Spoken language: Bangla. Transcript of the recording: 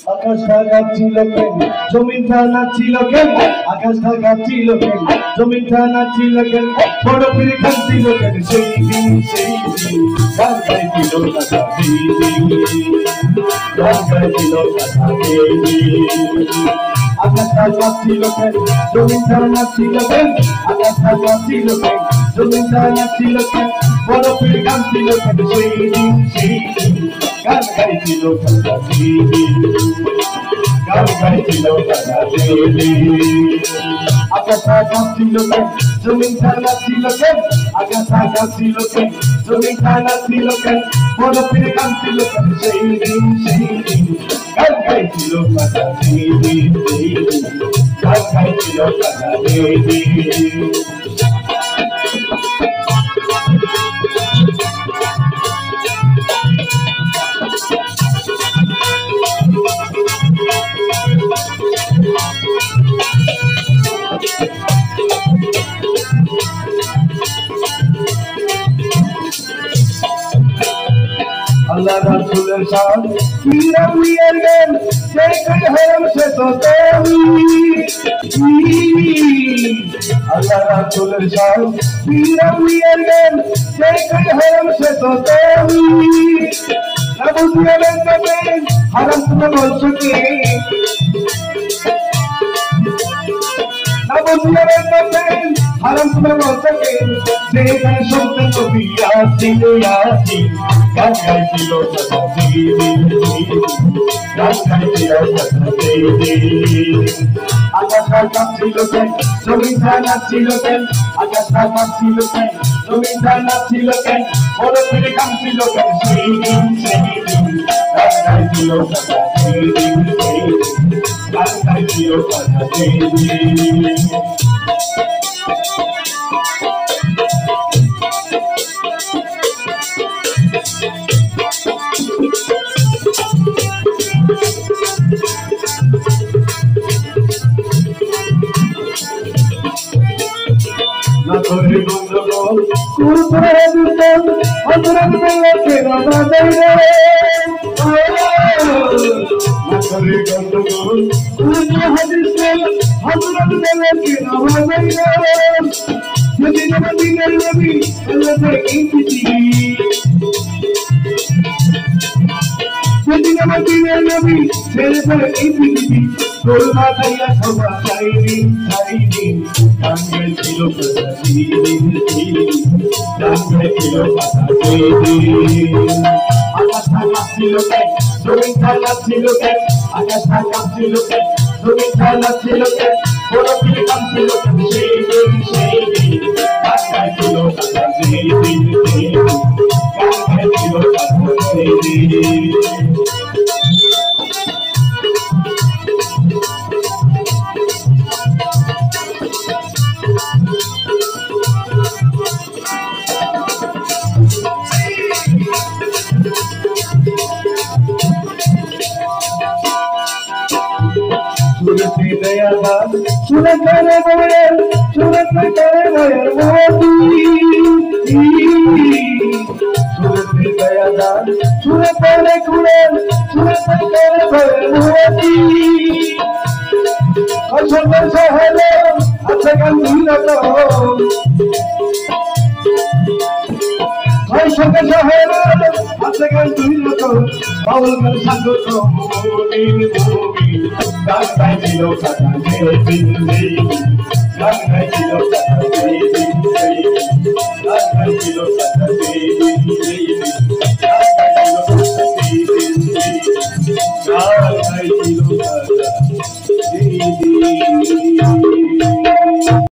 আকাশটা কাঁপছিল কেন, জমিনটা নাচছিল কেন, আকাশটা কাঁপছিল কেন, জমিনটা নাচছিল কেন, বরফের কাঁপছিল কেন, সেই দিন গান গাইছিল কথা গান গাইছিল কথা আকাশটা কাঁপছিল কেন, জমিনটা নাচছিল কেন, আকাশটা কাঁপছিল কেন, জমিনটা নাচছিল কেন, বরফের কাঁপছিল কেন, সেই দিন গান গাইছিল কথা গান গাইছিল কথা আকাশটা কাঁপছিল কেন, জমিনটা নাচছিল কেন, আকাশটা কাঁপছিল কেন, জমিনটা নাচছিল কেন, বরফের কাঁপছিল কেন, সেই দিন গান গাইছিল কথা গান গাইছিল কথা আল্লাহ রাসূলের শান পীরা মিয়ার গান সেই কই হারাম সে তো আল্লাহ রাসূলের শান পীরা মিয়ার গান সেই কই হারাম সে তো না বুঝিয়ে বেঁচে হারাম তুমি বলছো কি না বুঝিয়ে বেঁচে হারাম তুমি বলছো কি যে গান শুনতে কবি আসিল গান গাইছিল কথা গান গাইছিল কথা আকাশটা কাঁপছিল কেন, জমিনটা নাচছিল কেন, আকাশটা কাঁপছিল কেন, জমিনটা নাচছিল কেন, বরফের কাঁপছিল কেন, সেই দিন গান গাইছিল কথা গান গাইছিল কথা নাথরে গন্ডগোল কুরকুরে দুতন অন্তরঙ্গ থেকে রাধা দেয় নাথরে গন্ডগোল কুরকুরে হাদিসে অন্তরঙ্গ থেকে রাধা দেয় যদি নবীর নবী আল্লাহ ইনতি যদি নবীর নবী ছেড়ে ধরে ইনতি তোলবা তাইয়া সবা চাইনি গান গাইছিল কথা গান গাইছিল কথা আকাশটা কাঁপছিল কেন, জমিনটা নাচছিল কেন, আকাশটা কাঁপছিল কেন, জমিনটা নাচছিল কেন, বরফের কাঁপছিল কেন, সেই দিন গান গাইছিল কথা গান গাইছিল কথা সুরতি দয়া দান সুরত করে বয়ের সুরত করে বয়ের মোতি সুরতি দয়া দান সুরত করে কুড়ের সুরত করে বয়ের মোতি অসংখ্য সহলে আছে গান ধুলত অসংখ্য সহলে আছে গান ধুলত বাউল গান সাগত গান গাইছিল কথা গান গাইছিল কথা